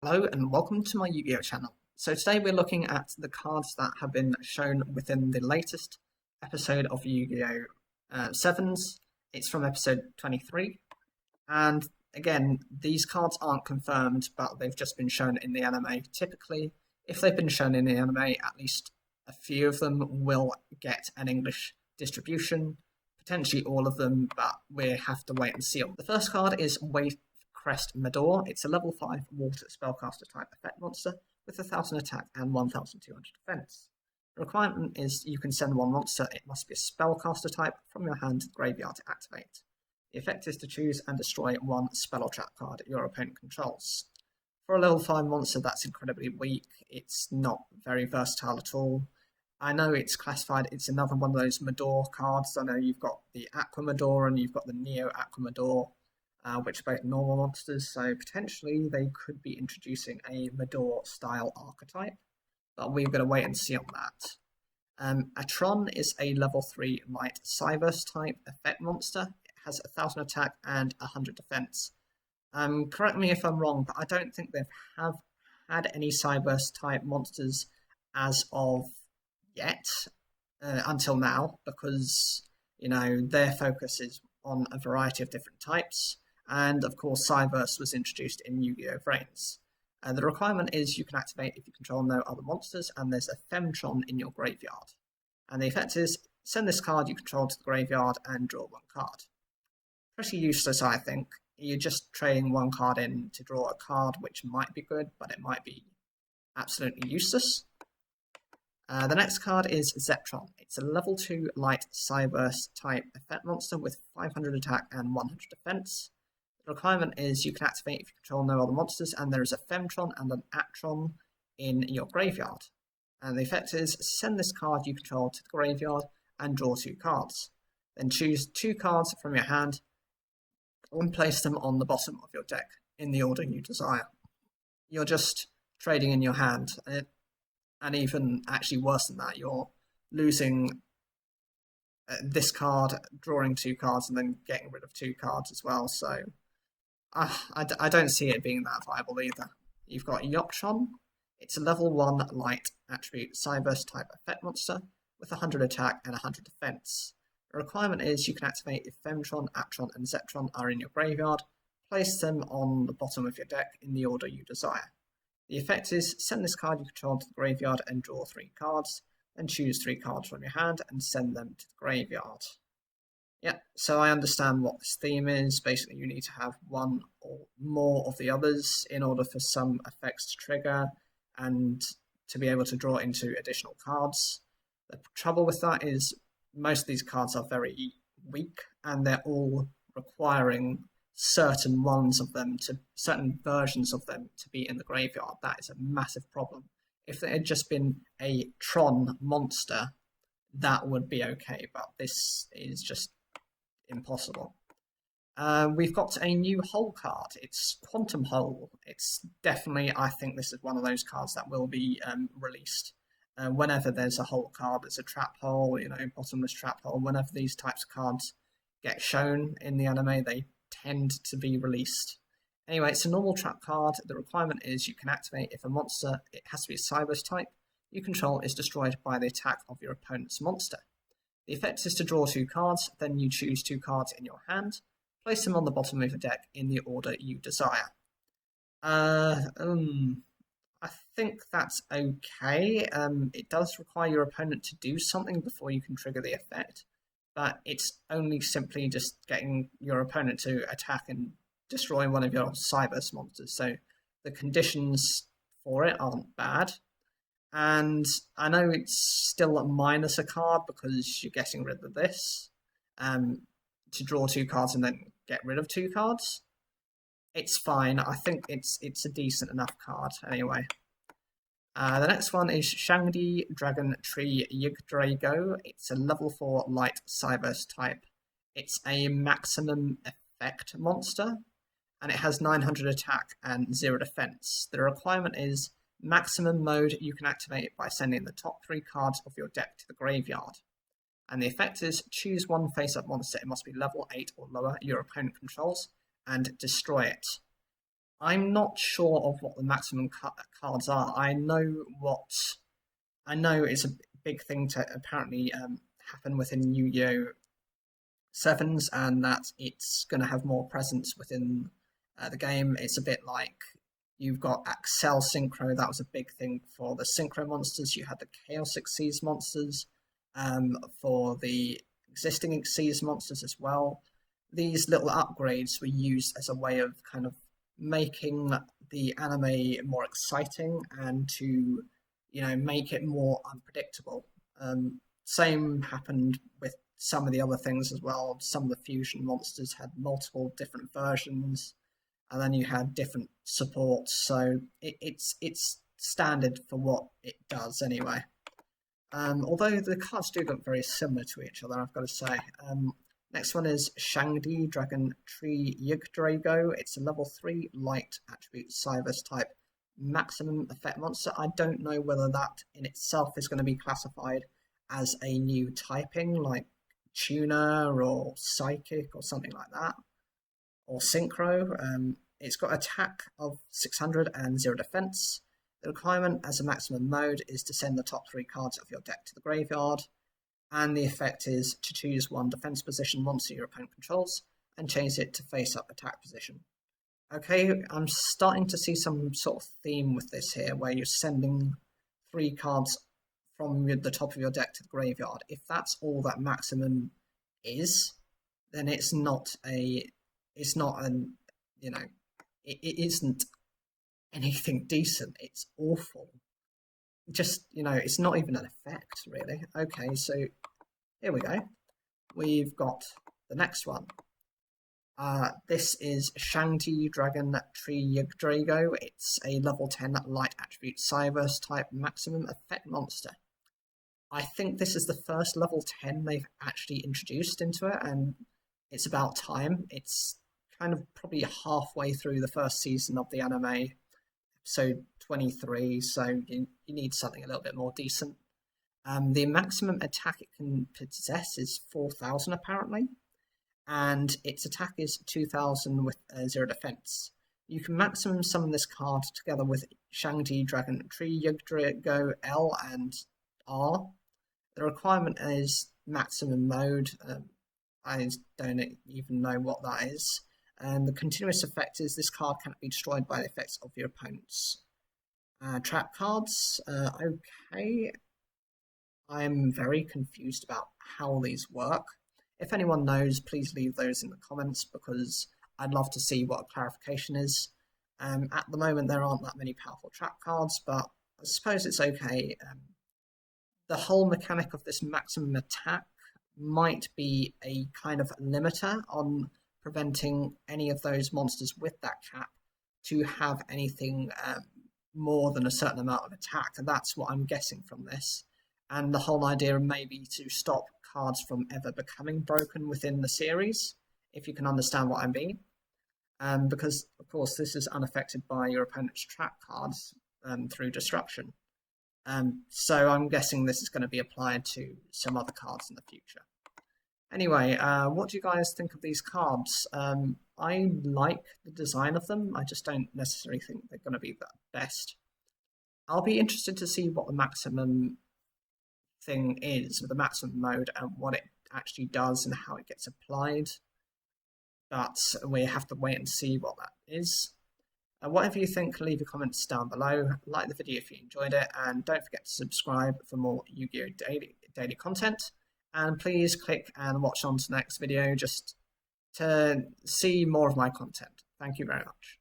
Hello and welcome to my Yu-Gi-Oh channel. So today we're looking at the cards that have been shown within the latest episode of Yu-Gi-Oh! Sevens. It's from episode 23. And again, these cards aren't confirmed, but they've just been shown in the anime. Typically, if they've been shown in the anime, at least a few of them will get an English distribution. Potentially all of them, but we have to wait and see. The first card is Crest Mador. It's a level 5 water spellcaster type effect monster with 1000 attack and 1200 defense. The requirement is you can send one monster, it must be a spellcaster type, from your hand to the graveyard to activate. The effect is to choose and destroy one spell or trap card your opponent controls. For a level 5 monster, that's incredibly weak. It's not very versatile at all. I know it's classified, it's another one of those Mador cards. I know you've got the Aqua Mador and you've got the Neo Aqua Mador. Which are both normal monsters, so potentially they could be introducing a Mador-style archetype, but we've got to wait and see on that. Atron is a level 3 light Cyberse-type effect monster. It has 1000 attack and 100 defense. Correct me if I'm wrong, but I don't think they have had any Cyberse-type monsters as of yet, until now, because, you know, their focus is on a variety of different types. And of course, Cyberse was introduced in Yu-Gi-Oh! Vrains. The requirement is you can activate if you control no other monsters, and there's a Femtron in your graveyard. And the effect is send this card you control to the graveyard and draw one card. Pretty useless, I think. You're just trading one card in to draw a card, which might be good, but it might be absolutely useless. The next card is Zetron. It's a level 2 light Cyberse type effect monster with 500 attack and 100 defense. The requirement is you can activate if you control no other monsters, and there is a Femtron and an Atron in your graveyard. And the effect is send this card you control to the graveyard and draw 2 cards. Then choose 2 cards from your hand and place them on the bottom of your deck in the order you desire. You're just trading in your hand, and even actually worse than that, you're losing this card, drawing 2 cards, and then getting rid of 2 cards as well, so I don't see it being that viable either. You've got Yogioh. It's a level 1 light attribute Cyberse type effect monster with 100 attack and 100 defense. The requirement is you can activate if Femtron, Atron, and Zetron are in your graveyard. Place them on the bottom of your deck in the order you desire. The effect is send this card you control to the graveyard and draw 3 cards, then choose 3 cards from your hand and send them to the graveyard. Yeah, so I understand what this theme is. Basically, you need to have one or more of the others in order for some effects to trigger and to be able to draw into additional cards. The trouble with that is most of these cards are very weak, and they're all requiring certain versions of them to be in the graveyard. That is a massive problem. If it had just been a Tron monster, that would be okay, but this is just impossible. We've got a new Hole card. It's Quantum Hole. It's definitely, I think this is one of those cards that will be released. Whenever there's a Hole card, there's a Trap Hole, you know, Bottomless Trap Hole. Whenever these types of cards get shown in the anime, they tend to be released. Anyway, it's a normal trap card. The requirement is you can activate if a monster, it has to be a Cyberse type, you control is destroyed by the attack of your opponent's monster. The effect is to draw 2 cards, then you choose 2 cards in your hand, place them on the bottom of the deck in the order you desire. I think that's okay. It does require your opponent to do something before you can trigger the effect, but it's only simply just getting your opponent to attack and destroy one of your Cyberse monsters, so the conditions for it aren't bad. And I know it's still a minus a card because you're getting rid of this to draw 2 cards and then get rid of 2 cards. It's fine. I think it's a decent enough card anyway. The next one is Shangdi Dragon Tree Yugioh. It's a level 4 light Cyberse type. It's a maximum effect monster, and it has 900 attack and 0 defense. The requirement is maximum mode you can activate it by sending the top 3 cards of your deck to the graveyard. And the effect is choose one face-up monster. It must be level 8 or lower your opponent controls and destroy it. I'm not sure of what the maximum cards are. I know it's a big thing to apparently happen within Yu-Gi-Oh! Sevens, and that it's going to have more presence within the game. It's a bit like you've got Accel Synchro. That was a big thing for the Synchro monsters. You had the Chaos Xyz monsters for the existing Xyz monsters as well. These little upgrades were used as a way of kind of making the anime more exciting and to, make it more unpredictable. Same happened with some of the other things as well. Some of the fusion monsters had multiple different versions, and then you had different supports. So it's standard for what it does anyway. Although the cards do look very similar to each other, I've got to say. Next one is Shangdi Dragon Tree Yugioh. It's a level 3 light attribute Cyverse type maximum effect monster. I don't know whether that in itself is going to be classified as a new typing, like Tuner or Psychic or something like that, or Synchro. It's got attack of 600 and 0 defense. The requirement as a maximum mode is to send the top 3 cards of your deck to the graveyard, and the effect is to choose one defense position monster your opponent controls and change it to face up attack position. Okay, I'm starting to see some sort of theme with this here, where you're sending 3 cards from the top of your deck to the graveyard. If that's all that maximum is, then it isn't anything decent. It's awful. Just, it's not even an effect, really. Okay, so here we go. We've got the next one. This is Shangdi Dragon Tree Yugioh. It's a level 10 light attribute Cyverse type maximum effect monster. I think this is the first level 10 they've actually introduced into it, and it's about time. It's kind of probably halfway through the first season of the anime, episode 23, so you need something a little bit more decent. The maximum attack it can possess is 4,000 apparently, and its attack is 2,000 with 0 defense. You can maximum summon this card together with Shangdi Dragon Tree Yugioh L and R. The requirement is maximum mode. I don't even know what that is. And the continuous effect is this card cannot be destroyed by the effects of your opponent's trap cards. Okay. I'm very confused about how these work. If anyone knows, please leave those in the comments, because I'd love to see what a clarification is. At the moment, there aren't that many powerful trap cards, but I suppose it's okay. The whole mechanic of this maximum attack might be a kind of limiter on preventing any of those monsters with that cap to have anything more than a certain amount of attack. And that's what I'm guessing from this. And the whole idea may be to stop cards from ever becoming broken within the series, if you can understand what I mean. Because, of course, this is unaffected by your opponent's trap cards through destruction. So I'm guessing this is going to be applied to some other cards in the future. Anyway, what do you guys think of these cards? I like the design of them. I just don't necessarily think they're going to be the best. I'll be interested to see what the maximum thing is, with the maximum mode, and what it actually does and how it gets applied. But we have to wait and see what that is. Whatever you think, leave your comments down below. Like the video if you enjoyed it, and don't forget to subscribe for more Yu-Gi-Oh! Daily content. And please click and watch on to the next video just to see more of my content. Thank you very much.